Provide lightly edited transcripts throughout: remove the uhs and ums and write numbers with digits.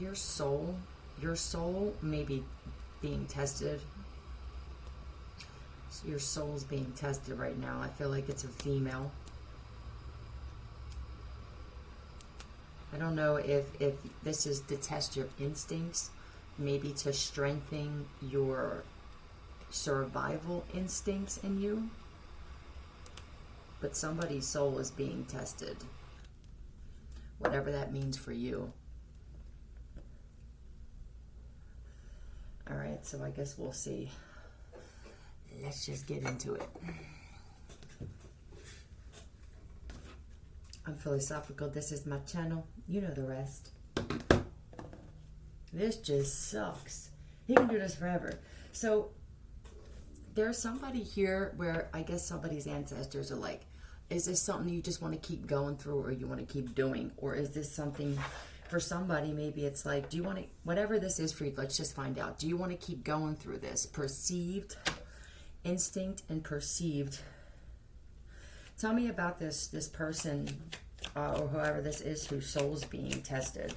your soul may be being tested. So your soul's being tested right now. I feel like it's a female. I don't know if this is to test your instincts, maybe to strengthen your survival instincts in you. But somebody's soul is being tested. Whatever that means for you. Alright, so I guess we'll see. Let's just get into it. I'm philosophical. This is my channel. You know the rest. This just sucks. He can do this forever. So, there's somebody here where I guess somebody's ancestors are like, is this something you just want to keep going through or you want to keep doing? Or is this something for somebody, maybe it's like, do you want to, whatever this is for you, let's just find out. Do you want to keep going through this? Perceived, instinct and perceived. Tell me about this person or whoever this is whose soul's being tested.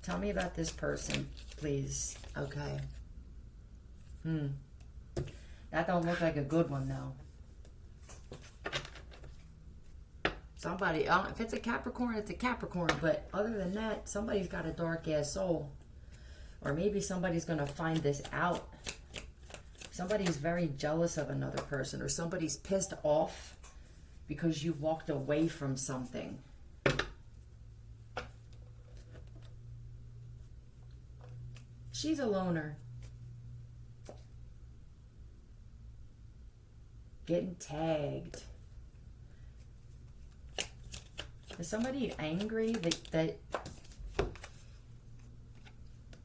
Tell me about this person, please. Okay. That don't look like a good one, though. Somebody, if it's a Capricorn, it's a Capricorn. But other than that, somebody's got a dark-ass soul. Or maybe somebody's going to find this out. Somebody's very jealous of another person. Or somebody's pissed off because you walked away from something. She's a loner. Getting tagged. Is somebody angry that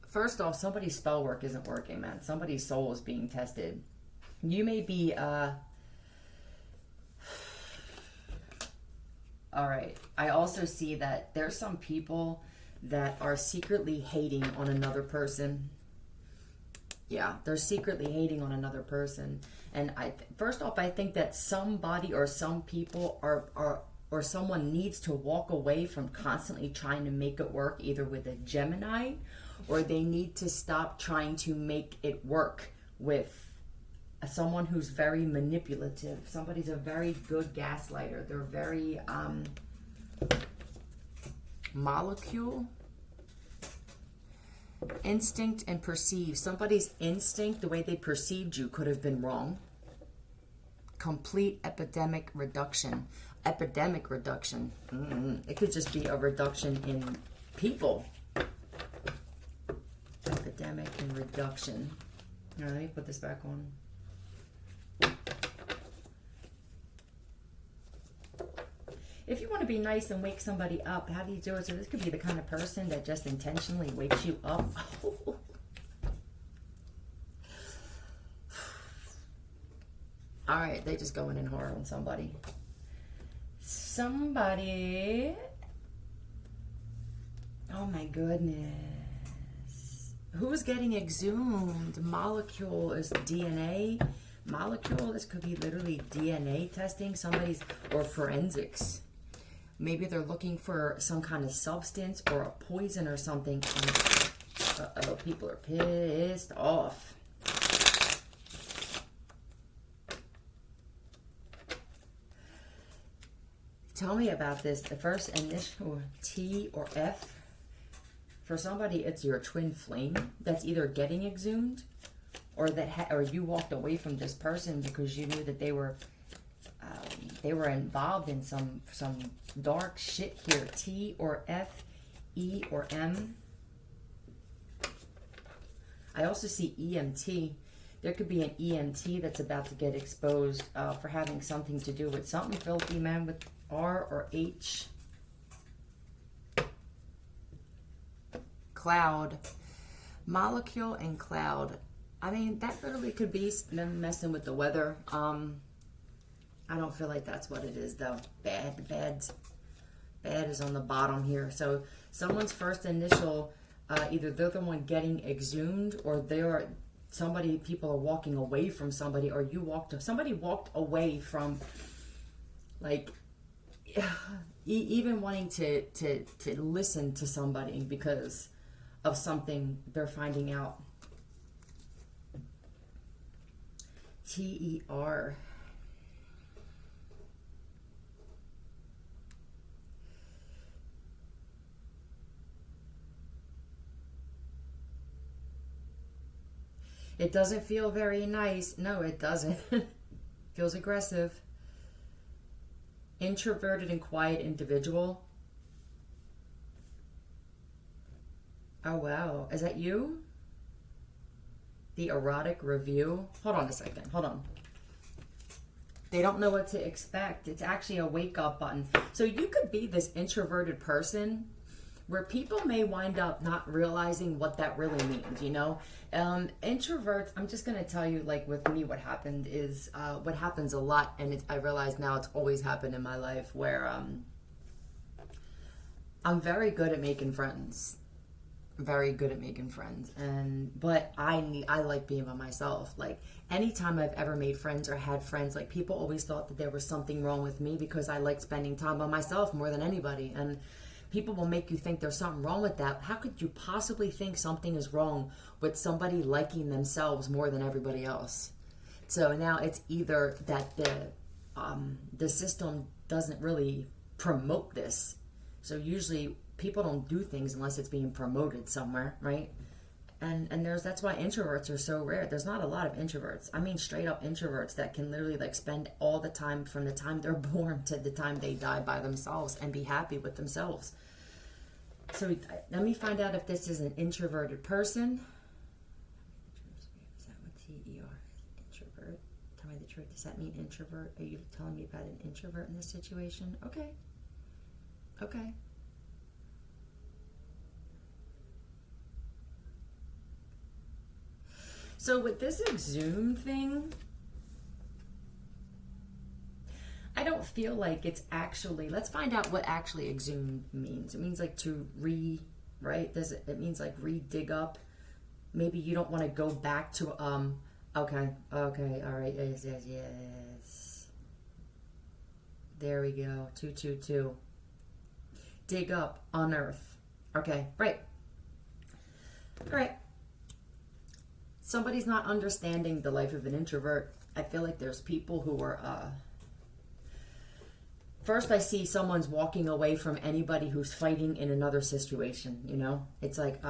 first off, somebody's spell work isn't working, man. Somebody's soul is being tested. You may be alright. I also see that there's some people that are secretly hating on another person. Yeah, they're secretly hating on another person. And first off, I think that somebody or some people or someone needs to walk away from constantly trying to make it work, either with a Gemini, or they need to stop trying to make it work with someone who's very manipulative. Somebody's a very good gaslighter. They're very molecule. Instinct and perceive. Somebody's instinct, the way they perceived you, could have been wrong. Complete epidemic reduction. Epidemic reduction. It could just be a reduction in people. Epidemic and reduction. All right, let me put this back on. If you want to be nice and wake somebody up, how do you do it? So this could be the kind of person that just intentionally wakes you up. All right, they just going in hard on somebody. Somebody. Oh my goodness. Who's getting exhumed? Molecule is DNA. Molecule, this could be literally DNA testing. Somebody's, or forensics. Maybe they're looking for some kind of substance or a poison or something. Uh-oh, people are pissed off. Tell me about this. The first initial T or F. For somebody, it's your twin flame that's either getting exhumed or or you walked away from this person because you knew that they were involved in some dark shit here. T or F, E or M. I also see EMT. There could be an EMT that's about to get exposed for having something to do with something filthy, man, with R or H. Cloud. Molecule and cloud. I mean, that literally could be them messing with the weather. I don't feel like that's what it is, though. Bad is on the bottom here. So someone's first initial, either they're the one getting exhumed, or people are walking away from somebody, or somebody walked away from, like, even wanting to listen to somebody because of something they're finding out. TER. It doesn't feel very nice. No, it doesn't. Feels aggressive. Introverted and quiet individual. Oh, wow. Is that you? The erotic review. Hold on a second. Hold on. They don't know what to expect. It's actually a wake-up button. So you could be this introverted person where people may wind up not realizing what that really means, you know? Introverts, I'm just going to tell you, like, with me, what happened is, what happens a lot, and I realize now it's always happened in my life, where I'm very good at making friends. Very good at making friends, but I like being by myself. Like, anytime I've ever made friends or had friends, like, people always thought that there was something wrong with me because I like spending time by myself more than anybody. And people will make you think there's something wrong with that. How could you possibly think something is wrong with somebody liking themselves more than everybody else? So now it's either that the system doesn't really promote this. So usually people don't do things unless it's being promoted somewhere, right? And that's why introverts are so rare. There's not a lot of introverts. I mean, straight up introverts that can literally, like, spend all the time from the time they're born to the time they die by themselves and be happy with themselves. So let me find out if this is an introverted person. Is that what TER is? Introvert? Tell me the truth. Does that mean introvert? Are you telling me about an introvert in this situation? Okay. Okay. So with this exhume thing, I don't feel like it's actually, let's find out what actually exhume means. It means like to right? It means like dig up. Maybe you don't want to go back to, okay, all right, yes. There we go, 222. Dig up, unearth. Okay, right. All right. Somebody's not understanding the life of an introvert. I feel like there's people who are, first I see someone's walking away from anybody who's fighting in another situation, you know? It's like,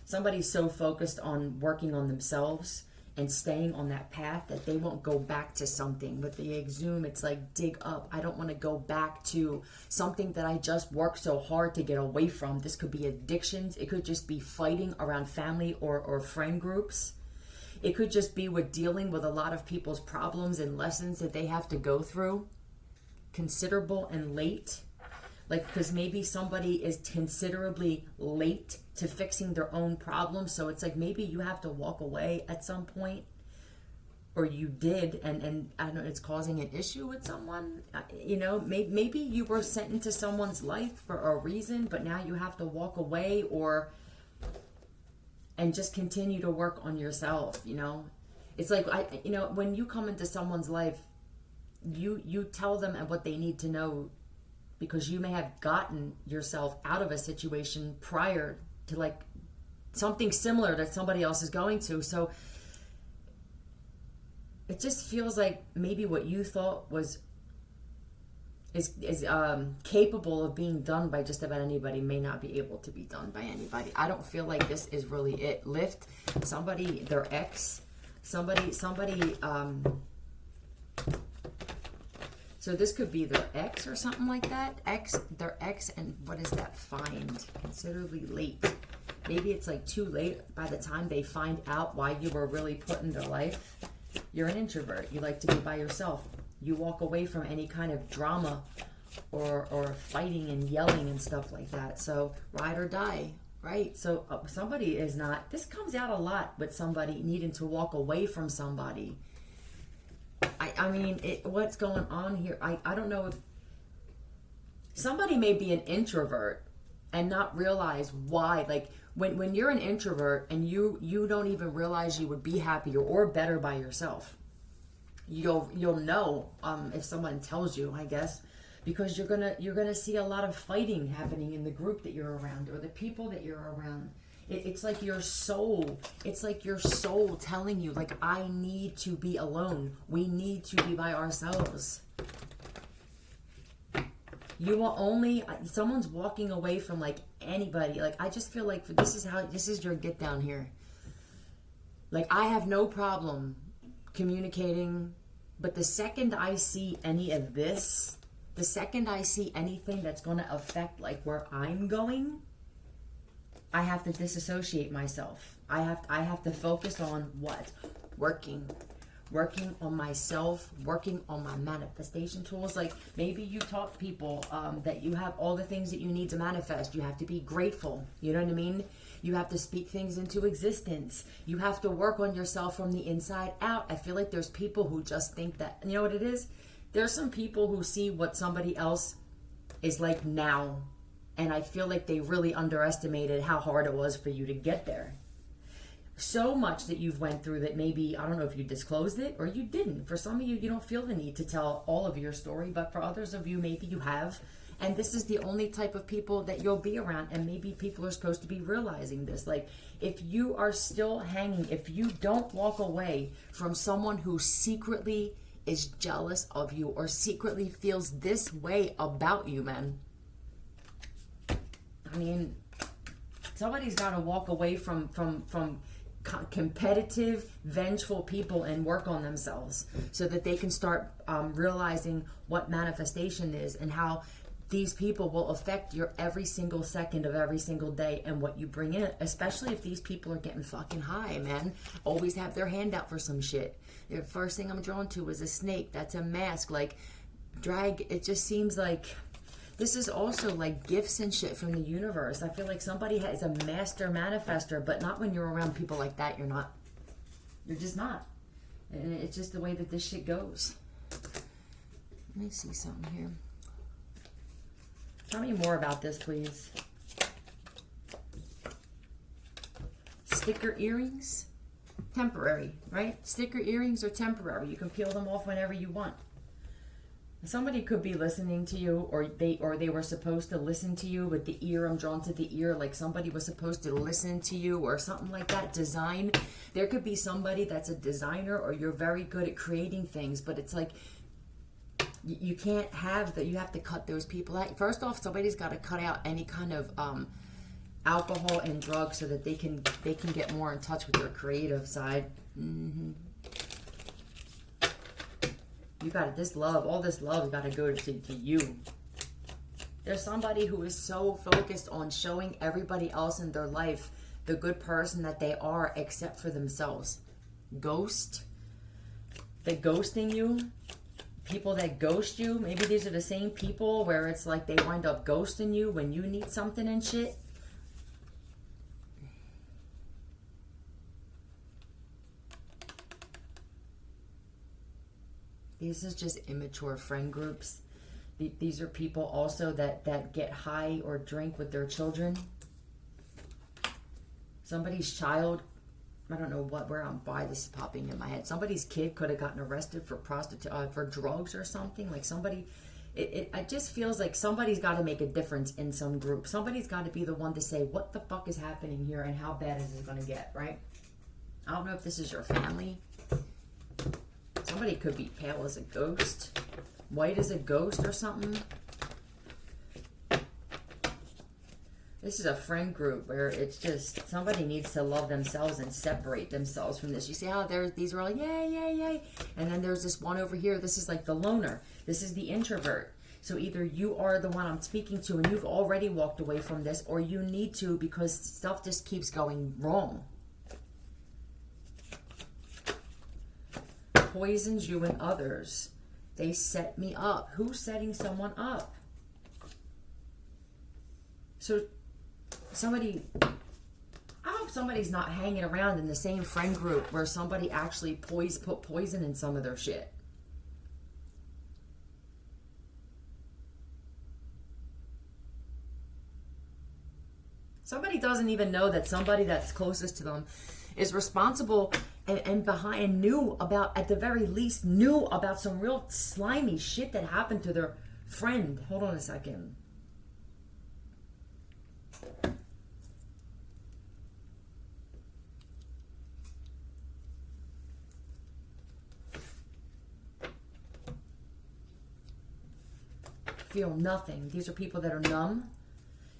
somebody's so focused on working on themselves and staying on that path that they won't go back to something. With the exhume, it's like dig up. I don't want to go back to something that I just worked so hard to get away from. This could be addictions. It could just be fighting around family or friend groups. It could just be with dealing with a lot of people's problems and lessons that they have to go through. Considerable and late. Like, because maybe somebody is considerably late to fixing their own problems. So it's like maybe you have to walk away at some point, or you did, and I don't know, it's causing an issue with someone. You know, maybe you were sent into someone's life for a reason, but now you have to walk away and just continue to work on yourself, you know? It's like, when you come into someone's life, you tell them what they need to know, because you may have gotten yourself out of a situation prior to, like, something similar that somebody else is going to. So it just feels like maybe what you thought is capable of being done by just about anybody may not be able to be done by anybody. I don't feel like this is really it. Lift somebody, their ex, somebody. So this could be their ex or something like that. Their ex, and what is that? Find. Considerably late. Maybe it's like too late by the time they find out why you were really put in their life. You're an introvert. You like to be by yourself. You walk away from any kind of drama or fighting and yelling and stuff like that. So ride or die, right? So somebody is not, this comes out a lot with somebody needing to walk away from somebody. I mean, what's going on here? I don't know if somebody may be an introvert and not realize why. Like when you're an introvert and you don't even realize you would be happier or better by yourself. You'll know if someone tells you, I guess, because you're gonna see a lot of fighting happening in the group that you're around or the people that you're around. It's like your soul. It's like your soul telling you, like, I need to be alone. We need to be by ourselves. You will only, someone's walking away from like anybody. Like, I just feel like this is your get down here. Like, I have no problem communicating, but the second I see any of this, the second I see anything that's going to affect like where I'm going, I have to disassociate myself. I have to focus on what? Working on myself, working on my manifestation tools. Like, maybe you taught people that you have all the things that you need to manifest. You have to be grateful. You know what I mean? You have to speak things into existence. You have to work on yourself from the inside out. I feel like there's people who just think that, you know what it is? There's some people who see what somebody else is like now, and I feel like they really underestimated how hard it was for you to get there. So much that you've went through that maybe, I don't know if you disclosed it or you didn't. For some of you, you don't feel the need to tell all of your story, but for others of you, maybe you have. And this is the only type of people that you'll be around, and maybe people are supposed to be realizing this. Like, if you are still hanging, if you don't walk away from someone who secretly is jealous of you or secretly feels this way about you, man, I mean, somebody's got to walk away from competitive, vengeful people and work on themselves so that they can start realizing what manifestation is and how these people will affect your every single second of every single day and what you bring in, especially if these people are getting fucking high, man. Always have their hand out for some shit. The first thing I'm drawn to is a snake. That's a mask. Like, drag, it just seems like this is also like gifts and shit from the universe. I feel like somebody is a master manifester, but not when you're around people like that. You're not. You're just not. And it's just the way that this shit goes. Let me see something here. Tell me more about this, please. Sticker earrings? Temporary, right? Sticker earrings are temporary. You can peel them off whenever you want. Somebody could be listening to you, or they were supposed to listen to you with the ear. I'm drawn to the ear, like somebody was supposed to listen to you or something like that. Design. There could be somebody that's a designer, or you're very good at creating things, but it's like you can't have that. You have to cut those people out. First off, somebody's got to cut out any kind of alcohol and drugs so that they can get more in touch with their creative side. You got it. This love, all this love, got to go to you. There's somebody who is so focused on showing everybody else in their life the good person that they are, except for themselves. Ghost. They're ghosting you. People that ghost you, maybe these are the same people where it's like they wind up ghosting you when you need something and shit. This is just immature friend groups. These are people also that get high or drink with their children. Somebody's child, I don't know why this is popping in my head. Somebody's kid could have gotten arrested for for drugs or something. Like somebody, it just feels like somebody's got to make a difference in some group. Somebody's got to be the one to say, what the fuck is happening here and how bad is this going to get, right? I don't know if this is your family. Somebody could be pale as a ghost, white as a ghost or something. This is a friend group where it's just somebody needs to love themselves and separate themselves from this. You see how these are all yay, yay, yay. And then there's this one over here. This is like the loner. This is the introvert. So either you are the one I'm speaking to and you've already walked away from this, or you need to because stuff just keeps going wrong. Poisons you and others. They set me up. Who's setting someone up? So I hope somebody's not hanging around in the same friend group where somebody actually put poison in some of their shit. Somebody doesn't even know that somebody that's closest to them is responsible and behind knew about, at the very least, knew about some real slimy shit that happened to their friend. Hold on a second. feel nothing. These are people that are numb.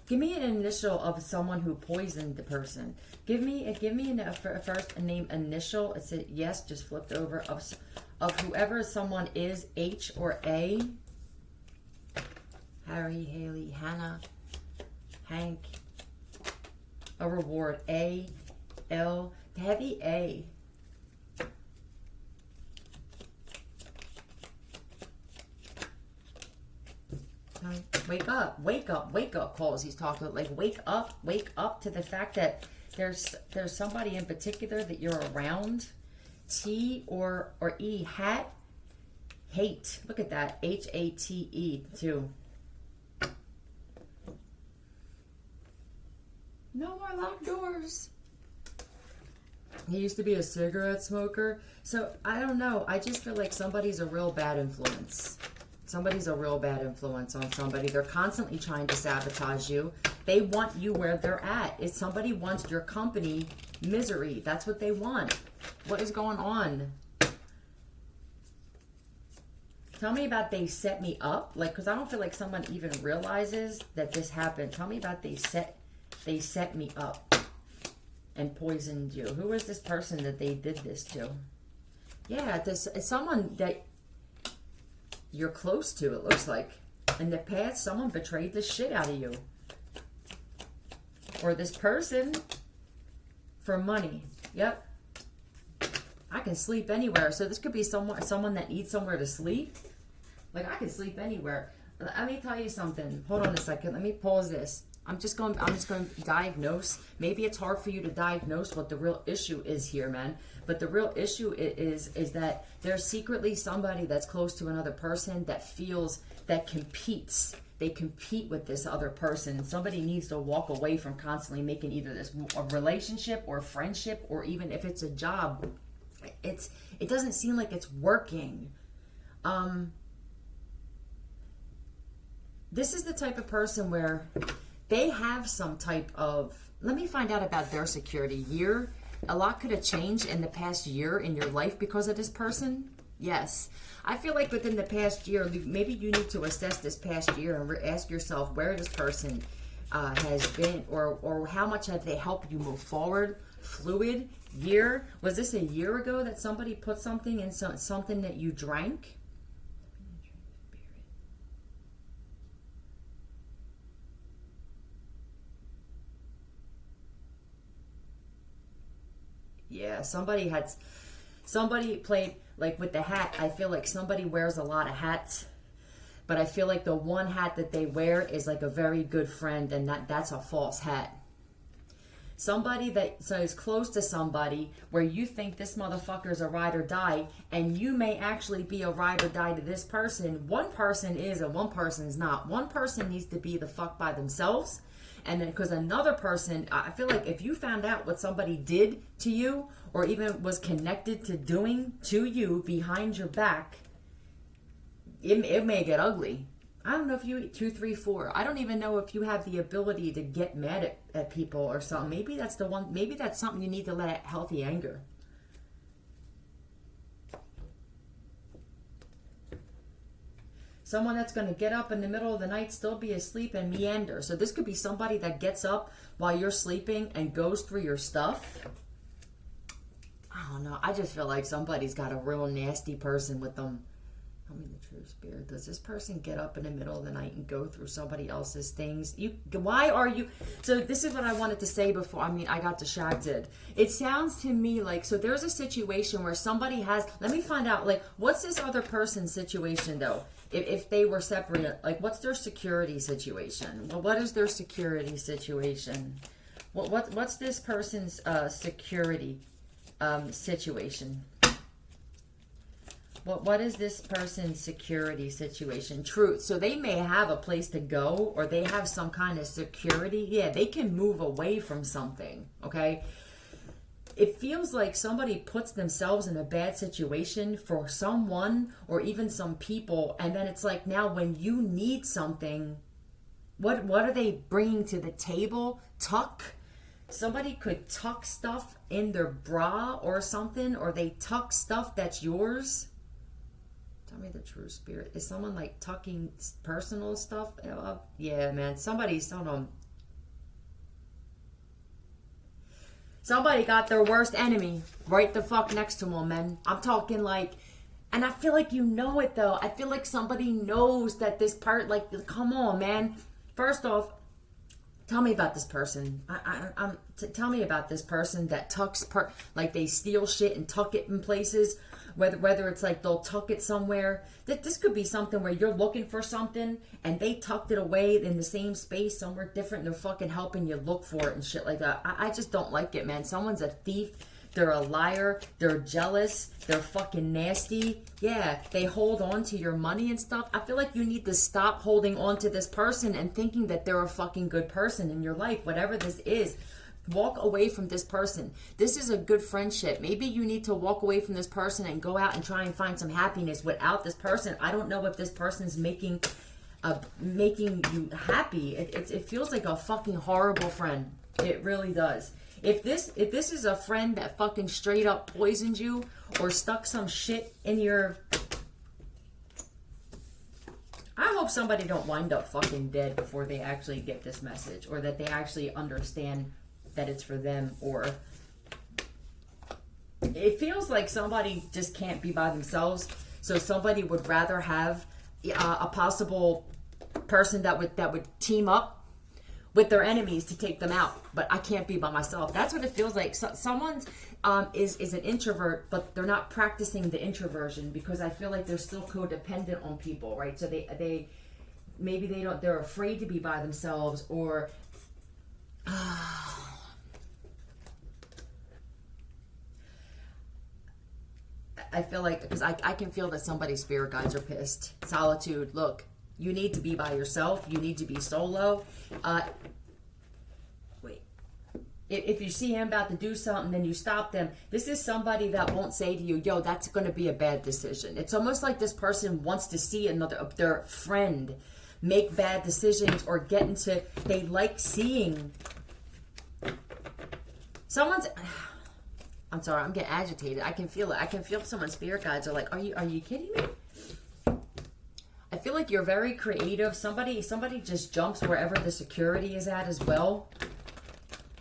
Give me an initial of someone who poisoned the person. Give me a first name initial. It's a yes, just flipped over of whoever someone is, H or A. Harry, Haley, Hannah, Hank. A reward, A, L, heavy A. Wake up, wake up, wake up calls he's talking, like wake up to the fact that there's somebody in particular that you're around. T or E, hat, hate. Look at that, H-A-T-E too. No more locked doors. He used to be a cigarette smoker. So I don't know. I just feel like somebody's a real bad influence. Somebody's a real bad influence on somebody. They're constantly trying to sabotage you. They want you where they're at. If somebody wants your company, misery. That's what they want. What is going on? Tell me about they set me up. Like, because I don't feel like someone even realizes that this happened. Tell me about they set me up and poisoned you. Who is this person that they did this to? Yeah, this is someone that you're close to, it looks like. In the past, someone betrayed the shit out of you. Or this person for money. Yep. I can sleep anywhere. So this could be someone that needs somewhere to sleep. Like, I can sleep anywhere. Let me tell you something. Hold on a second. Let me pause this. I'm just going to diagnose. Maybe it's hard for you to diagnose what the real issue is here, man. But the real issue is that there's secretly somebody that's close to another person that competes. They compete with this other person. Somebody needs to walk away from constantly making either this a relationship or friendship, or even if it's a job. It doesn't seem like it's working. This is the type of person where they have some type of, let me find out about their security. Year, a lot could have changed in the past year in your life because of this person. Yes. I feel like within the past year, maybe you need to assess this past year and ask yourself where this person has been, or how much have they helped you move forward. Fluid, year. Was this a year ago that somebody put something in something that you drank? Yeah, somebody played, like with the hat. I feel like somebody wears a lot of hats, but I feel like the one hat that they wear is like a very good friend, and that's a false hat. Somebody that is close to somebody where you think this motherfucker's a ride or die, and you may actually be a ride or die to this person. One person is and one person is not. One person needs to be the fuck by themselves. And then, because another person, I feel like if you found out what somebody did to you, or even was connected to doing to you behind your back, it may get ugly. I don't know if you 2, 3, 4. I don't even know if you have the ability to get mad at people or something. Maybe that's the one. Maybe that's something you need to let out, healthy anger. Someone that's going to get up in the middle of the night, still be asleep, and meander. So this could be somebody that gets up while you're sleeping and goes through your stuff. I don't know. I just feel like somebody's got a real nasty person with them. Tell me the true spirit. Does this person get up in the middle of the night and go through somebody else's things? Why are you? So this is what I wanted to say before. I got distracted. It sounds to me like, so there's a situation where somebody has, let me find out, like, what's this other person's situation though? If they were separate, like, what's their security situation? Well, what is their security situation? What's this person's security situation? What is this person's security situation? Truth. So they may have a place to go, or they have some kind of security. Yeah, they can move away from something, okay? It feels like somebody puts themselves in a bad situation for someone or even some people, and then it's like, now when you need something, what are they bringing to the table? Tuck. Somebody could tuck stuff in their bra or something, or they tuck stuff that's yours. Tell me the true spirit. Is someone like tucking personal stuff? Yeah, man. Somebody's, hold on. Somebody got their worst enemy right the fuck next to them, man. I'm talking like, and I feel like you know it though. I feel like somebody knows that this part, like, come on, man. First off, tell me about this person. Tell me about this person that tucks, like they steal shit and tuck it in places. Whether it's like they'll tuck it somewhere. That this could be something where you're looking for something and they tucked it away in the same space somewhere different. And they're fucking helping you look for it and shit like that. I just don't like it, man. Someone's a thief. They're a liar. They're jealous. They're fucking nasty. Yeah, they hold on to your money and stuff. I feel like you need to stop holding on to this person and thinking that they're a fucking good person in your life. Whatever this is. Walk away from this person. This is a good friendship. Maybe you need to walk away from this person and go out and try and find some happiness without this person. I don't know if this person's making you happy. It feels like a fucking horrible friend. It really does. If this is a friend that fucking straight up poisoned you or stuck some shit in your... I hope somebody don't wind up fucking dead before they actually get this message, or that they actually understand that it's for them. Or it feels like somebody just can't be by themselves, so somebody would rather have a possible person that would team up with their enemies to take them out. But I can't be by myself. That's what it feels like. Someone's is an introvert, but they're not practicing the introversion, because I feel like they're still codependent on people, right? So they maybe they're afraid to be by themselves, or I feel like, because I can feel that somebody's spirit guides are pissed. Solitude. Look, you need to be by yourself. You need to be solo. Wait. If you see him about to do something, then you stop them. This is somebody that won't say to you, yo, that's going to be a bad decision. It's almost like this person wants to see their friend make bad decisions or get into... They like seeing... Someone's... I'm sorry, I'm getting agitated. I can feel it. I can feel someone's spirit guides are like, are you kidding me? I feel like you're very creative. Somebody just jumps wherever the security is at as well.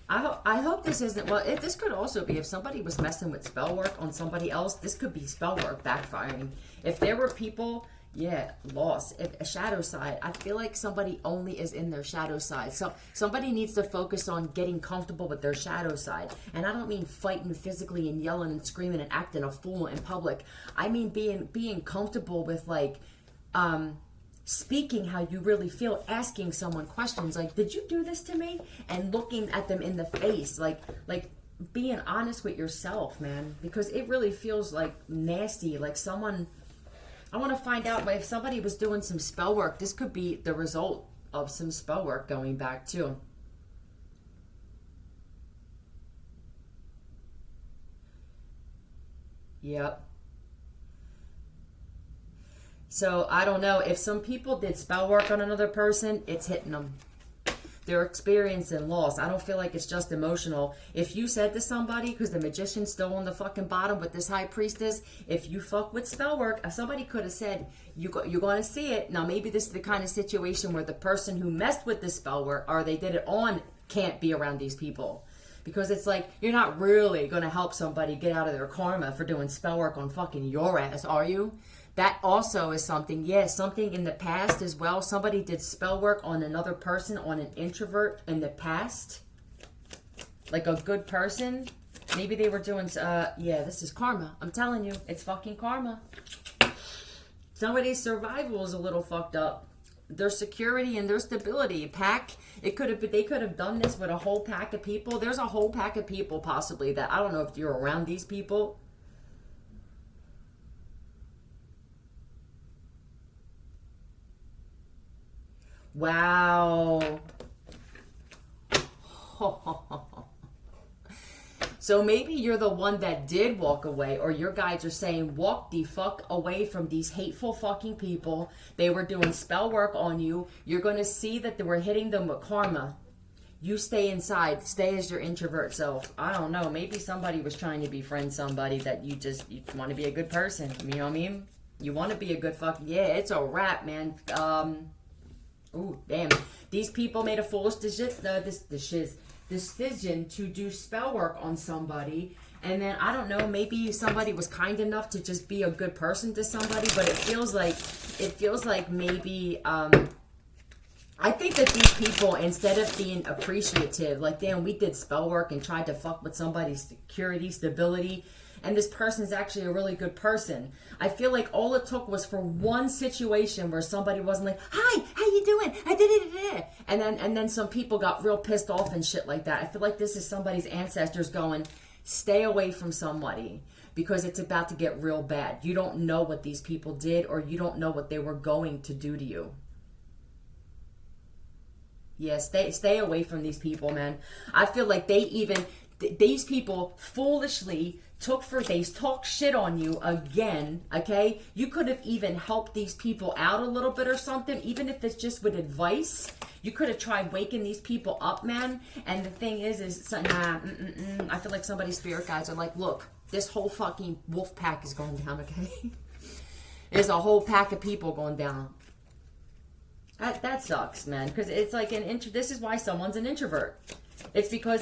I hope this isn't... Well, this could also be if somebody was messing with spell work on somebody else. This could be spell work backfiring. If there were people... Yeah, loss. A shadow side. I feel like somebody only is in their shadow side. So somebody needs to focus on getting comfortable with their shadow side. And I don't mean fighting physically and yelling and screaming and acting a fool in public. I mean being comfortable with, like, speaking how you really feel, asking someone questions like, did you do this to me? And looking at them in the face, like being honest with yourself, man. Because it really feels like nasty, like someone... I want to find out if somebody was doing some spell work. This could be the result of some spell work going back too. Yep. So I don't know. If some people did spell work on another person, it's hitting them. They're experiencing loss. I don't feel like it's just emotional. If you said to somebody, because the magician's still on the fucking bottom with this high priestess, if you fuck with spell work, somebody could have said, you're going to see it. Now, maybe this is the kind of situation where the person who messed with the spell work, or they did it on, can't be around these people. Because it's like, you're not really going to help somebody get out of their karma for doing spell work on fucking your ass, are you? That also is something, something in the past as well. Somebody did spell work on another person, on an introvert in the past. Like a good person. Maybe they were doing, this is karma. I'm telling you, it's fucking karma. Somebody's survival is a little fucked up. Their security and their stability. They could have done this with a whole pack of people. There's a whole pack of people possibly that, I don't know if you're around these people. Wow. So maybe you're the one that did walk away, or your guides are saying, walk the fuck away from these hateful fucking people. They were doing spell work on you. You're going to see that they were hitting them with karma. You stay inside. Stay as your introvert self. I don't know. Maybe somebody was trying to befriend somebody that you want to be a good person. You know what I mean? You want to be a good fucking... Yeah, it's a wrap, man. Ooh, damn. These people made a foolish decision to do spell work on somebody. And then, I don't know, maybe somebody was kind enough to just be a good person to somebody. But it feels like maybe... I think that these people, instead of being appreciative, like, damn, we did spell work and tried to fuck with somebody's security, stability, and this person's actually a really good person. I feel like all it took was for one situation where somebody wasn't like, hi, how you doing? I did it. And then some people got real pissed off and shit like that. I feel like this is somebody's ancestors going, stay away from somebody because it's about to get real bad. You don't know what these people did, or you don't know what they were going to do to you. Yeah, stay away from these people, man. I feel like these people foolishly they talk shit on you again, okay? You could have even helped these people out a little bit or something, even if it's just with advice. You could have tried waking these people up, man. And the thing is I feel like somebody's spirit guides are like, look, this whole fucking wolf pack is going down, okay? There's a whole pack of people going down. That sucks, man, because it's like this is why someone's an introvert. It's because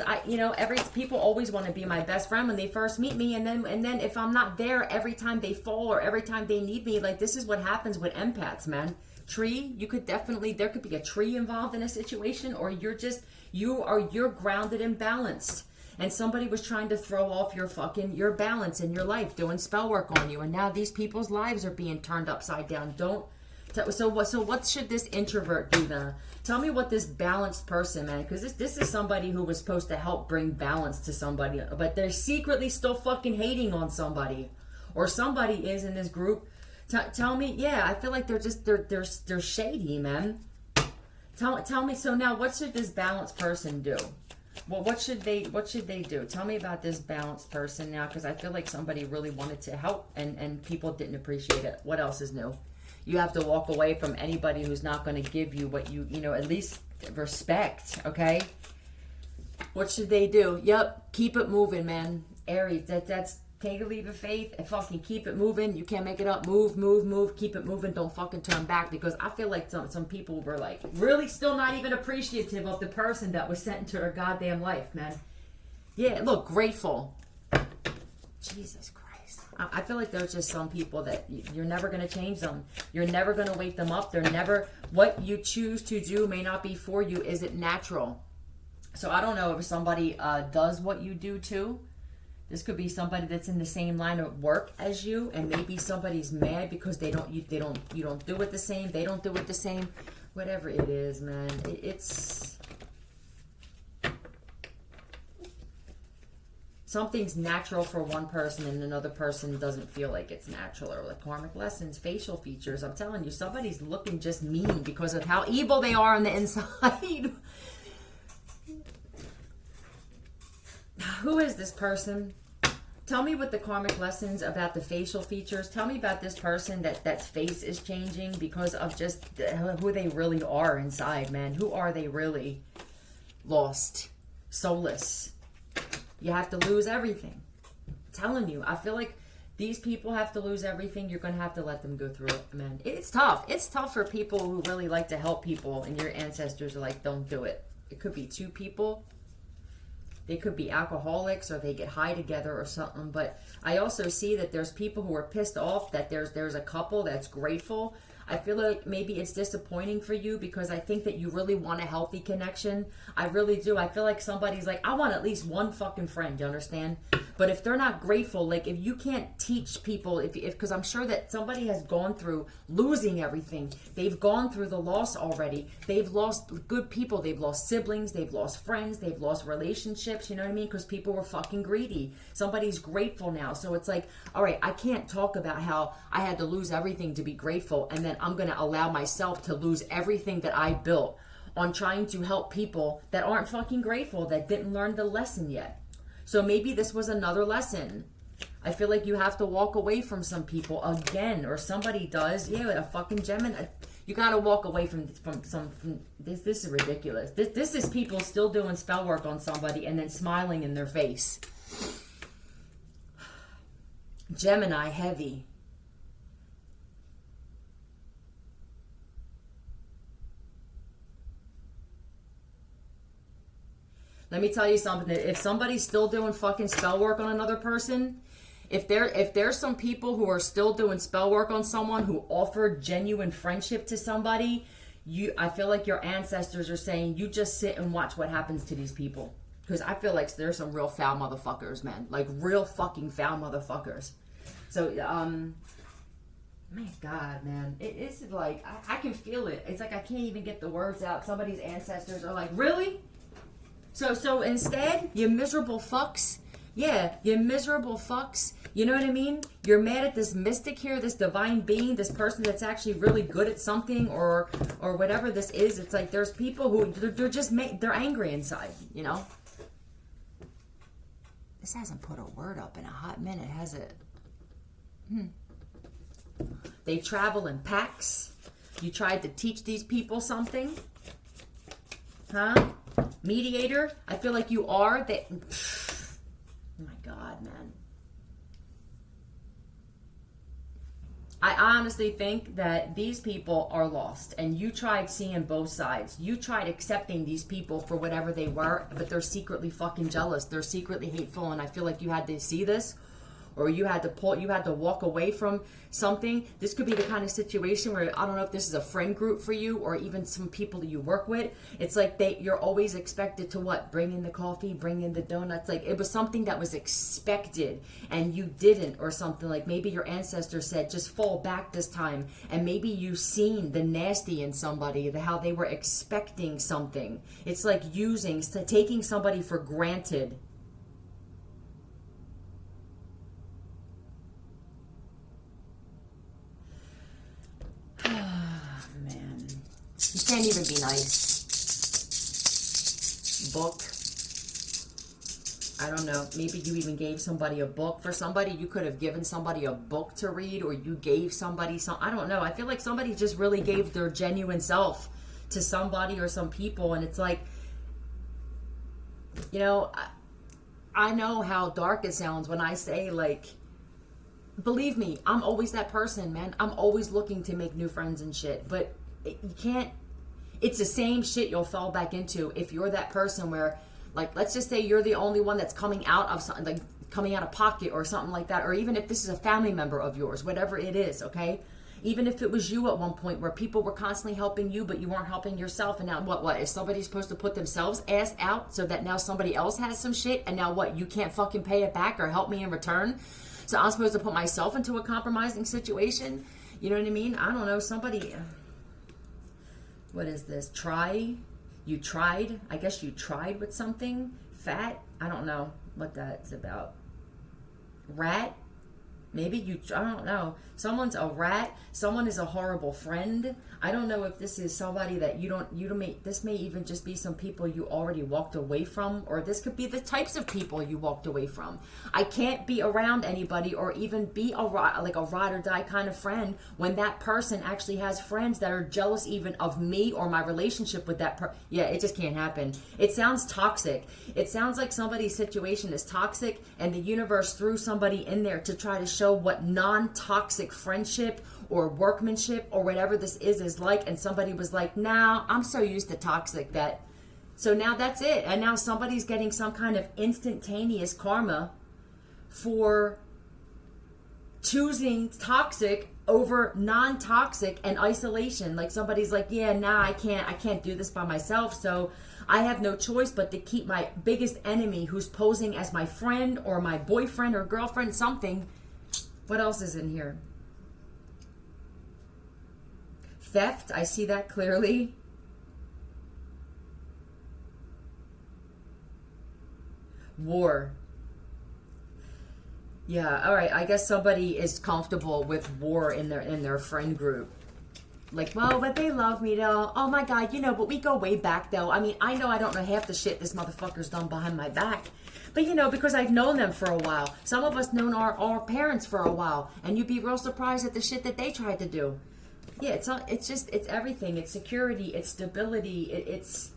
people always want to be my best friend when they first meet me, and then if I'm not there every time they fall or every time they need me, like, this is what happens with empaths, man. There could be a tree involved in a situation, or you're grounded and balanced, and somebody was trying to throw off your balance in your life, doing spell work on you, and now these people's lives are being turned upside down. So what should this introvert do then? Tell me what this balanced person, man, because this is somebody who was supposed to help bring balance to somebody, but they're secretly still fucking hating on somebody, or somebody is in this group. Tell me, yeah, I feel like they're shady, man. Tell me. So now, what should this balanced person do? Well, what should they do? Tell me about this balanced person now, because I feel like somebody really wanted to help and people didn't appreciate it. What else is new? You have to walk away from anybody who's not going to give you what you at least respect, okay? What should they do? Yep, keep it moving, man. Aries, that's take a leap of faith and fucking keep it moving. You can't make it up. Move. Keep it moving. Don't fucking turn back, because I feel like some people were like really still not even appreciative of the person that was sent into their goddamn life, man. Yeah, look, grateful. Jesus Christ. I feel like there's just some people that you're never going to change them. You're never going to wake them up. What you choose to do may not be for you. Is it natural? So I don't know if somebody does what you do too. This could be somebody that's in the same line of work as you, and maybe somebody's mad because you don't do it the same. They don't do it the same. Whatever it is, man. It's something's natural for one person and another person doesn't feel like it's natural, or like karmic lessons, facial features. I'm telling you, somebody's looking just mean because of how evil they are on the inside. Who is this person? Tell me what the karmic lessons about the facial features. Tell me about this person that face is changing because of just who they really are inside, man. Who are they really? Lost. Soulless. You have to lose everything. I'm telling you, I feel like these people have to lose everything. You're going to have to let them go through it, man. It's tough. It's tough for people who really like to help people, and your ancestors are like, don't do it. It could be two people. They could be alcoholics, or they get high together or something. But I also see that there's people who are pissed off that there's a couple that's grateful. I feel like maybe it's disappointing for you because I think that you really want a healthy connection. I really do. I feel like somebody's like, I want at least one fucking friend, you understand? But if they're not grateful, like if you can't teach people, because I'm sure that somebody has gone through losing everything. They've gone through the loss already. They've lost good people. They've lost siblings. They've lost friends. They've lost relationships, you know what I mean? Because people were fucking greedy. Somebody's grateful now. So it's like, all right, I can't talk about how I had to lose everything to be grateful, and then I'm going to allow myself to lose everything that I built on trying to help people that aren't fucking grateful, that didn't learn the lesson yet. So maybe this was another lesson. I feel like you have to walk away from some people again, or somebody does. Yeah, a fucking Gemini. You got to walk away from this. This is ridiculous. This is people still doing spell work on somebody and then smiling in their face. Gemini, heavy. Let me tell you something. If somebody's still doing fucking spell work on another person, if there's some people who are still doing spell work on someone who offered genuine friendship to somebody, I feel like your ancestors are saying, you just sit and watch what happens to these people. Because I feel like there's some real foul motherfuckers, man. Like, real fucking foul motherfuckers. So, my God, man. It's like, I can feel it. It's like I can't even get the words out. Somebody's ancestors are like, really? So instead, you miserable fucks. Yeah, you miserable fucks. You know what I mean? You're mad at this mystic here, this divine being, this person that's actually really good at something or whatever this is. It's like there's people who, they're just, they're angry inside, you know? This hasn't put a word up in a hot minute, has it? They travel in packs. You tried to teach these people something? Huh? Mediator? I feel like you are. Oh my God, man. I honestly think that these people are lost, and you tried seeing both sides. You tried accepting these people for whatever they were, but they're secretly fucking jealous. They're secretly hateful, and I feel like you had to see this, or you had to walk away from something. This could be the kind of situation where, I don't know if this is a friend group for you or even some people that you work with. It's like you're always expected to what? Bring in the coffee, bring in the donuts. Like, it was something that was expected and you didn't, or something. Like, maybe your ancestors said, just fall back this time. And maybe you seen the nasty in somebody, how they were expecting something. It's like taking somebody for granted. You can't even be nice. Book. I don't know. Maybe you even gave somebody a book. For somebody, you could have given somebody a book to read, or you gave somebody some. I don't know. I feel like somebody just really gave their genuine self to somebody or some people, and it's like, you know, I know how dark it sounds when I say, like, believe me, I'm always that person, man. I'm always looking to make new friends and shit, but you can't. It's the same shit you'll fall back into if you're that person where, like, let's just say you're the only one that's coming out of something, like coming out of pocket or something like that, or even if this is a family member of yours, whatever it is, okay? Even if it was you at one point where people were constantly helping you, but you weren't helping yourself, and now what? Is somebody supposed to put themselves ass out so that now somebody else has some shit, and now what? You can't fucking pay it back or help me in return? So I'm supposed to put myself into a compromising situation? You know what I mean? I don't know. Somebody... What is this? You tried? I guess you tried with something. Fat? I don't know what that's about. Rat? Maybe I don't know. Someone's a rat. Someone is a horrible friend. I don't know if this is somebody that this may even just be some people you already walked away from, or this could be the types of people you walked away from. I can't be around anybody or even be like a ride or die kind of friend when that person actually has friends that are jealous even of me or my relationship with that person. Yeah, it just can't happen. It sounds toxic. It sounds like somebody's situation is toxic and the universe threw somebody in there to try to show what non-toxic friendship or workmanship or whatever this is like, and somebody was like, nah, I'm so used to toxic that, so now that's it, and now somebody's getting some kind of instantaneous karma for choosing toxic over non-toxic and isolation. Like, somebody's like, yeah, nah, I can't do this by myself, so I have no choice but to keep my biggest enemy who's posing as my friend or my boyfriend or girlfriend, something. What else is in here? Theft, I see that clearly. War. Yeah, all right. I guess somebody is comfortable with war in their friend group. Like, well, but they love me though. Oh my God, but we go way back though. I mean, I know I don't know half the shit this motherfucker's done behind my back. But because I've known them for a while. Some of us known our parents for a while. And you'd be real surprised at the shit that they tried to do. Yeah, it's everything. It's security, it's stability, it's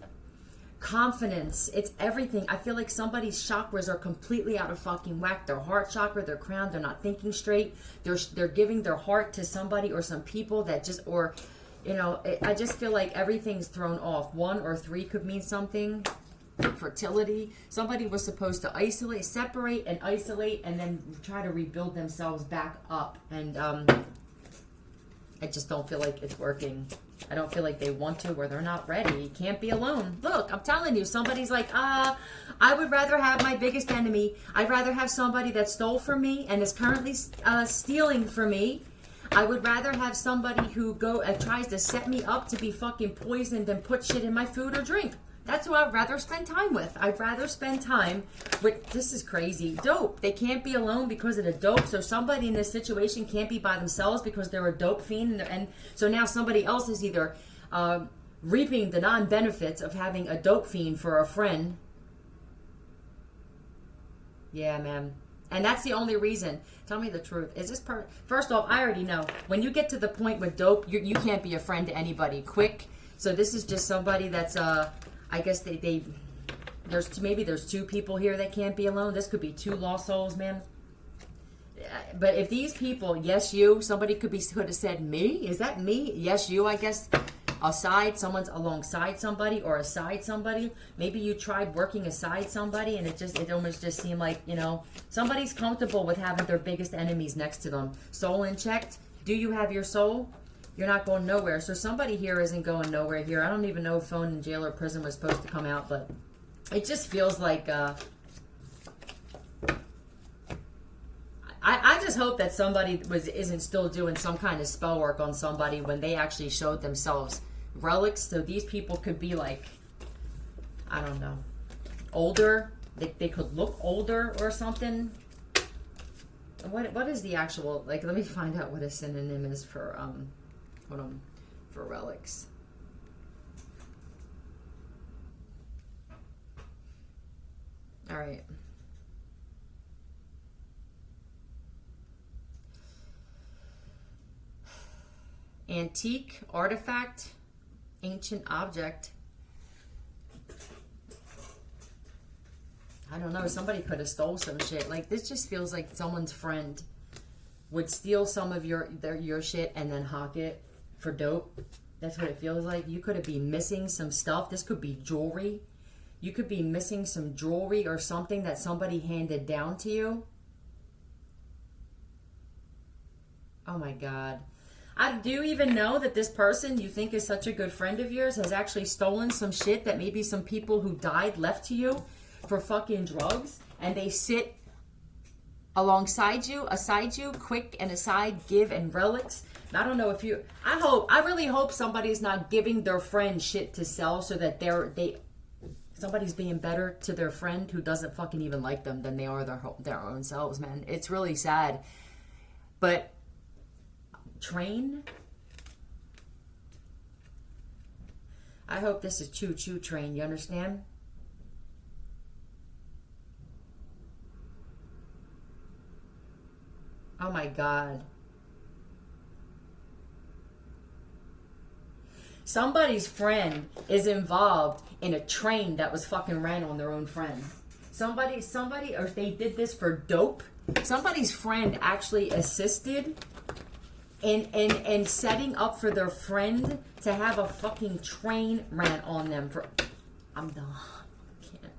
confidence, it's everything. I feel like somebody's chakras are completely out of fucking whack. Their heart chakra, their crown, they're not thinking straight. They're giving their heart to somebody or some people that just, I just feel like everything's thrown off. 1 or 3 could mean something. fertility. Somebody was supposed to separate and isolate, and then try to rebuild themselves back up. And I just don't feel like it's working. I don't feel like they want to, or they're not ready. You can't be alone. Look, I'm telling you, somebody's like, I would rather have my biggest enemy. I'd rather have somebody that stole from me and is currently stealing from me. I would rather have somebody who tries to set me up to be fucking poisoned and put shit in my food or drink. That's who I'd rather spend time with. I'd rather spend time with, this is crazy, dope. They can't be alone because of the dope. So somebody in this situation can't be by themselves because they're a dope fiend. And so now somebody else is either reaping the non-benefits of having a dope fiend for a friend. Yeah, man. And that's the only reason. Tell me the truth. Is this first off, I already know. When you get to the point with dope, you can't be a friend to anybody quick. So this is just somebody that's I guess there's two people here that can't be alone. This could be two lost souls, man. But if these people, yes, you, somebody could have said me. Is that me? Yes, you, I guess. Someone's alongside somebody or aside somebody. Maybe you tried working aside somebody and it almost just seemed like, somebody's comfortable with having their biggest enemies next to them. Soul unchecked. Do you have your soul? You're not going nowhere. So somebody here isn't going nowhere here. I don't even know if phone in jail or prison was supposed to come out, but it just feels like I just hope that somebody isn't still doing some kind of spell work on somebody when they actually showed themselves relics. So these people could be like, I don't know, older. They could look older or something. What is the actual, like, let me find out what a synonym is for for relics. All right. Antique, artifact, ancient object. I don't know. Somebody could have stole some shit. Like, this just feels like someone's friend would steal some of your shit and then hawk it for dope. That's what it feels like. You could be missing some stuff. This could be jewelry. You could be missing some jewelry or something that somebody handed down to you. Oh my God. Do you even know that this person you think is such a good friend of yours has actually stolen some shit that maybe some people who died left to you for fucking drugs, and they sit alongside you, aside you, quick and aside, give and relics. I don't know if you, I really hope somebody's not giving their friend shit to sell so that somebody's being better to their friend who doesn't fucking even like them than they are their own selves, man. It's really sad. But train, I hope this is choo-choo train, you understand? Oh my God. Somebody's friend is involved in a train that was fucking ran on their own friend. Somebody, or they did this for dope. Somebody's friend actually assisted in setting up for their friend to have a fucking train ran on them for, I'm done. Can't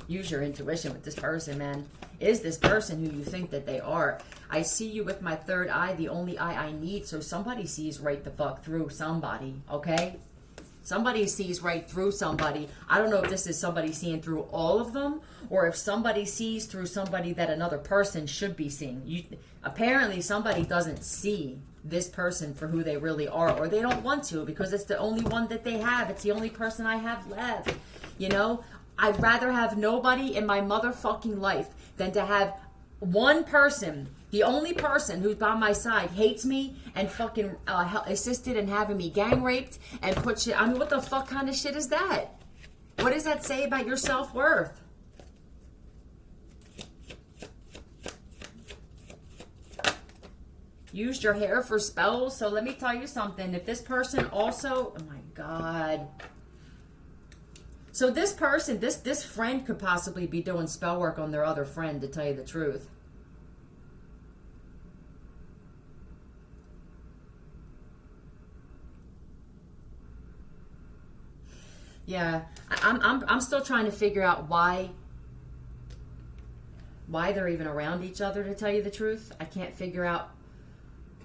use your intuition with this person, man. Is this person who you think that they are? I see you with my third eye, the only eye I need. So somebody sees right the fuck through somebody, okay? Somebody sees right through somebody. I don't know if this is somebody seeing through all of them, or if somebody sees through somebody that another person should be seeing. Apparently somebody doesn't see this person for who they really are, or they don't want to because it's the only one that they have. It's the only person I have left. You know, I'd rather have nobody in my motherfucking life than to have one person, the only person who's by my side, hates me and fucking assisted in having me gang raped and put shit. I mean, what the fuck kind of shit is that? What does that say about your self-worth? Used your hair for spells. So let me tell you something. If this person also, oh my God. So this person, this friend could possibly be doing spell work on their other friend, to tell you the truth. Yeah, I'm still trying to figure out why they're even around each other, to tell you the truth. I can't figure out,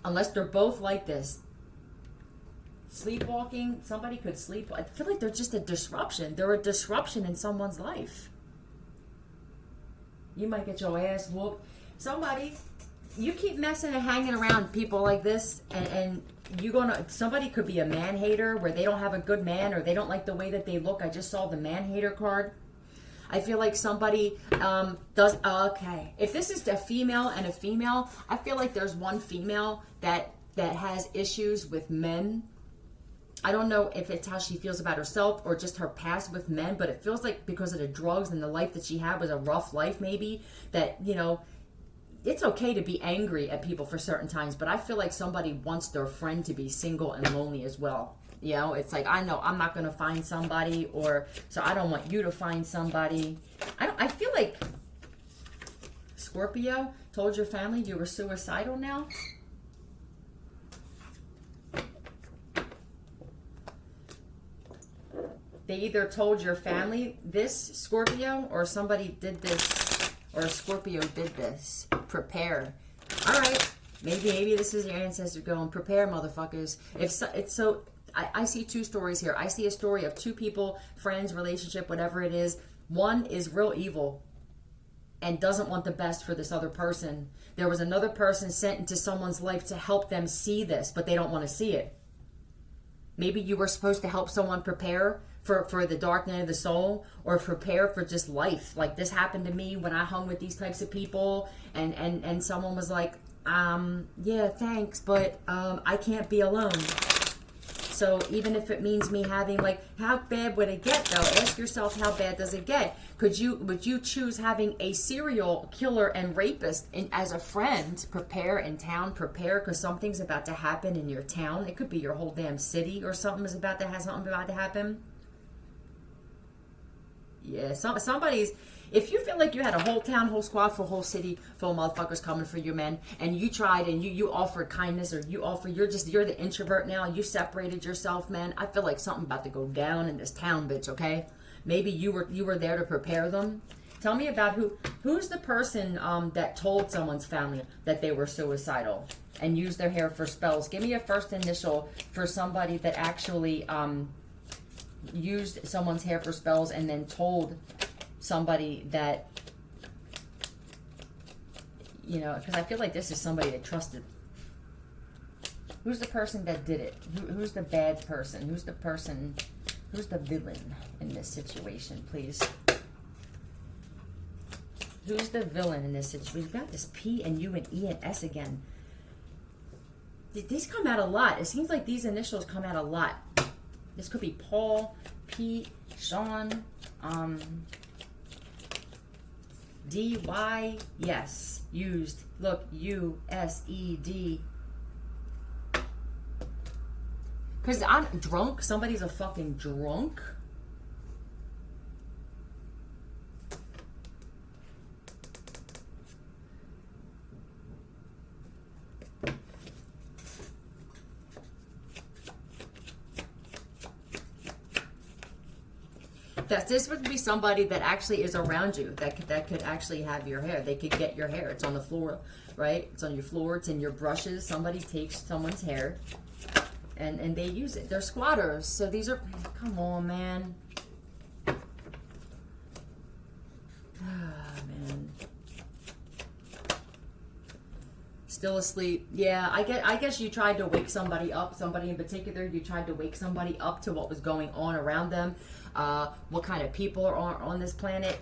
unless they're both like this. Sleepwalking, somebody could sleep. I feel like they're just a disruption. They're a disruption in someone's life. You might get your ass whooped. Somebody, you keep messing and hanging around people like this, and somebody could be a man hater where they don't have a good man, or they don't like the way that they look. I just saw the man hater card. I feel like somebody okay. If this is a female and a female, I feel like there's one female that has issues with men. I don't know if it's how she feels about herself or just her past with men, but it feels like because of the drugs and the life that she had was a rough life, maybe, that, it's okay to be angry at people for certain times, but I feel like somebody wants their friend to be single and lonely as well. It's like, I know I'm not going to find somebody, so I don't want you to find somebody. I feel like Scorpio told your family you were suicidal now. They either told your family this, Scorpio, or somebody did this, or Scorpio did this. Prepare. All right. Maybe this is your ancestor going, prepare, motherfuckers. I see two stories here. I see a story of two people, friends, relationship, whatever it is. One is real evil and doesn't want the best for this other person. There was another person sent into someone's life to help them see this, but they don't want to see it. Maybe you were supposed to help someone prepare for the dark night of the soul, or prepare for just life. Like, this happened to me when I hung with these types of people, and someone was like, yeah, thanks, but I can't be alone. So even if it means me having, like, how bad would it get, though? Ask yourself, how bad does it get? Would you choose having a serial killer and rapist as a friend? Prepare in town, prepare, because something's about to happen in your town. It could be your whole damn city, or something about to happen. Yeah, somebody's. If you feel like you had a whole town, whole squad, whole city full of motherfuckers coming for you, man, and you tried and you offered kindness, or you're the introvert now, you separated yourself, man, I feel like something about to go down in this town, bitch, okay? Maybe you were there to prepare them. Tell me about who's the person that told someone's family that they were suicidal and used their hair for spells. Give me a first initial for somebody that actually used someone's hair for spells and then told somebody that, because I feel like this is somebody they trusted. Who's the person that did it? Who's the bad person? Who's the villain in this situation, please? Who's the villain in this situation? We've got this P and U and E and S again. These come out a lot. It seems like these initials come out a lot. This could be Paul, Pete, Sean, D-Y, yes, used. Look, U-S-E-D. Because I'm drunk. Somebody's a fucking drunk. This would be somebody that actually is around you, that could actually have your hair. They could get your hair. It's on the floor, right? It's on your floor. It's in your brushes. Somebody takes someone's hair, and they use it. They're squatters. So these are, come on, man. Man. Still asleep. Yeah, I guess you tried to wake somebody up. Somebody in particular, you tried to wake somebody up to what was going on around them. What kind of people are on this planet.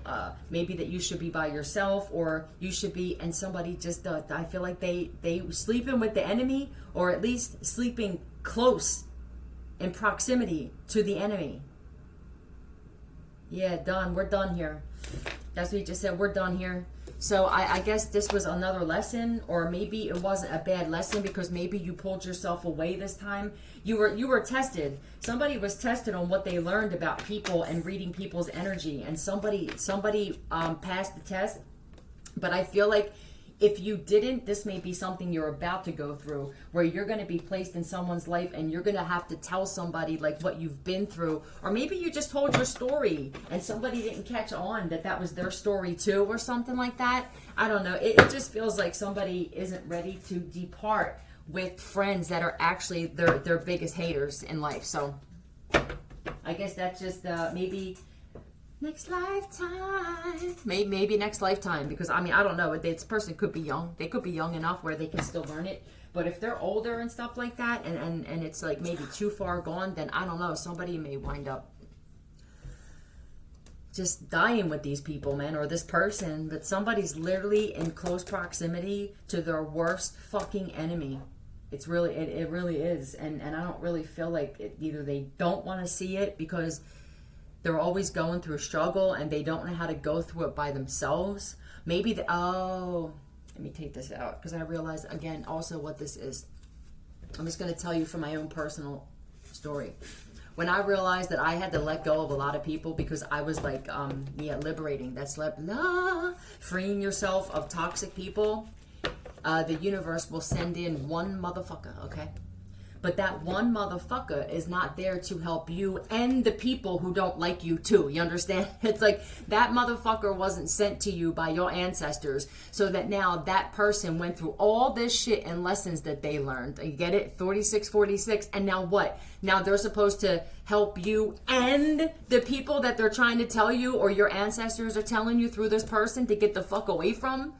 Maybe that you should be by yourself, or you should be, and somebody just, I feel like they sleeping with the enemy, or at least sleeping close in proximity to the enemy. Yeah, done. We're done here. That's what he just said. We're done here. So I guess this was another lesson, or maybe it wasn't a bad lesson because maybe you pulled yourself away this time. You were tested. Somebody was tested on what they learned about people and reading people's energy, and somebody passed the test. But I feel like if you didn't, this may be something you're about to go through, where you're going to be placed in someone's life and you're going to have to tell somebody like what you've been through. Or maybe you just told your story and somebody didn't catch on that was their story too, or something like that. I don't know. It just feels like somebody isn't ready to depart with friends that are actually their biggest haters in life. So I guess that's just maybe next lifetime. Maybe next lifetime, because I mean, I don't know. This person could be young. They could be young enough where they can still learn it. But if they're older and stuff like that, and it's like maybe too far gone, then I don't know. Somebody may wind up just dying with these people, man, or this person. But somebody's literally in close proximity to their worst fucking enemy. It's really, it really is. And I don't really feel like either they don't want to see it because they're always going through a struggle and they don't know how to go through it by themselves. Maybe let me take this out because I realize again also what this is. I'm just going to tell you from my own personal story. When I realized that I had to let go of a lot of people because I was like, liberating. That's freeing yourself of toxic people. The universe will send in one motherfucker, okay? But that one motherfucker is not there to help you and the people who don't like you too. You understand? It's like that motherfucker wasn't sent to you by your ancestors so that now that person went through all this shit and lessons that they learned. You get it? 46. And now what? Now they're supposed to help you and the people that they're trying to tell you or your ancestors are telling you through this person to get the fuck away from?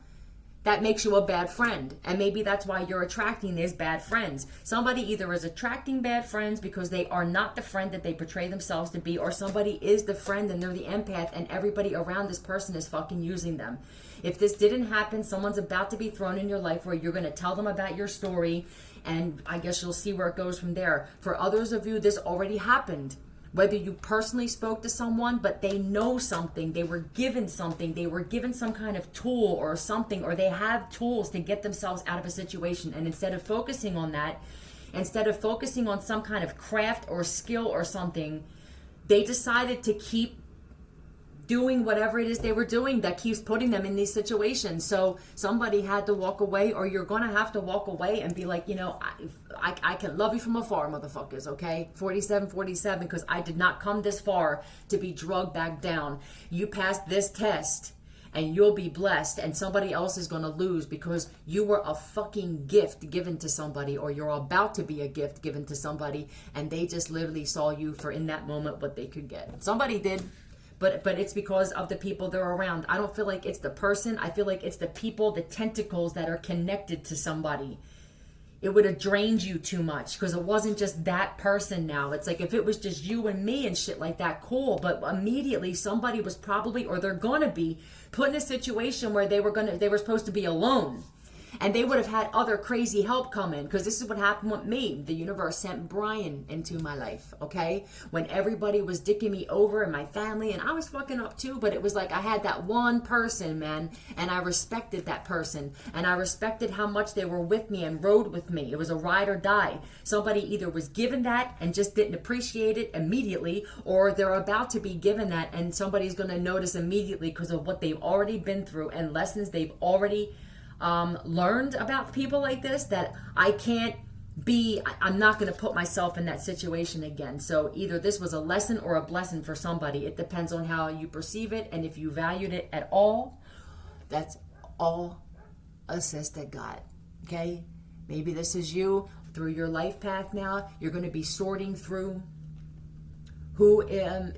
That makes you a bad friend. And maybe that's why you're attracting these bad friends. Somebody either is attracting bad friends because they are not the friend that they portray themselves to be, or somebody is the friend and they're the empath and everybody around this person is fucking using them. If this didn't happen, someone's about to be thrown in your life where you're going to tell them about your story, and I guess you'll see where it goes from there. For others of you, this already happened. Whether you personally spoke to someone, but they know something, they were given something, they were given some kind of tool or something, or they have tools to get themselves out of a situation. And instead of focusing on that, instead of focusing on some kind of craft or skill or something, they decided to keep doing whatever it is they were doing that keeps putting them in these situations. So somebody had to walk away, or you're going to have to walk away and be like, I can love you from afar, motherfuckers, okay? 47, because I did not come this far to be drugged back down. You passed this test and you'll be blessed, and somebody else is going to lose because you were a fucking gift given to somebody, or you're about to be a gift given to somebody, and they just literally saw you for in that moment what they could get. Somebody did. But it's because of the people they're around. I don't feel like it's the person. I feel like it's the people, the tentacles that are connected to somebody. It would have drained you too much because it wasn't just that person now. It's like if it was just you and me and shit like that, cool. But immediately somebody was probably, or they're going to be, put in a situation where they were supposed to be alone. And they would have had other crazy help come in, because this is what happened with me. The universe sent Brian into my life, okay? When everybody was dicking me over in my family, and I was fucking up too, but it was like I had that one person, man, and I respected that person. And I respected how much they were with me and rode with me. It was a ride or die. Somebody either was given that and just didn't appreciate it immediately, or they're about to be given that and somebody's going to notice immediately because of what they've already been through and lessons they've already learned about people like this, that I'm not going to put myself in that situation again. So either this was a lesson or a blessing for somebody. It depends on how you perceive it, and if you valued it at all. That's all a sister got, okay? Maybe this is you through your life path now. You're going to be sorting through who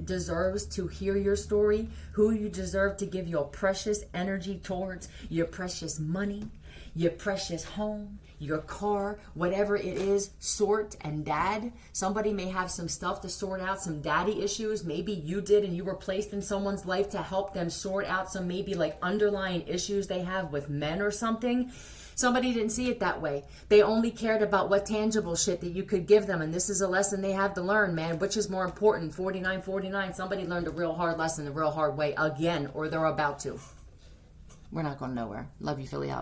deserves to hear your story, who you deserve to give your precious energy towards, your precious money, your precious home, your car, whatever it is, sort and dad. Somebody may have some stuff to sort out, some daddy issues. Maybe you did, and you were placed in someone's life to help them sort out some maybe like underlying issues they have with men or something. Somebody didn't see it that way. They only cared about what tangible shit that you could give them. And this is a lesson they have to learn, man. Which is more important? 49. Somebody learned a real hard lesson the real hard way again, or they're about to. We're not going nowhere. Love you, Philly out.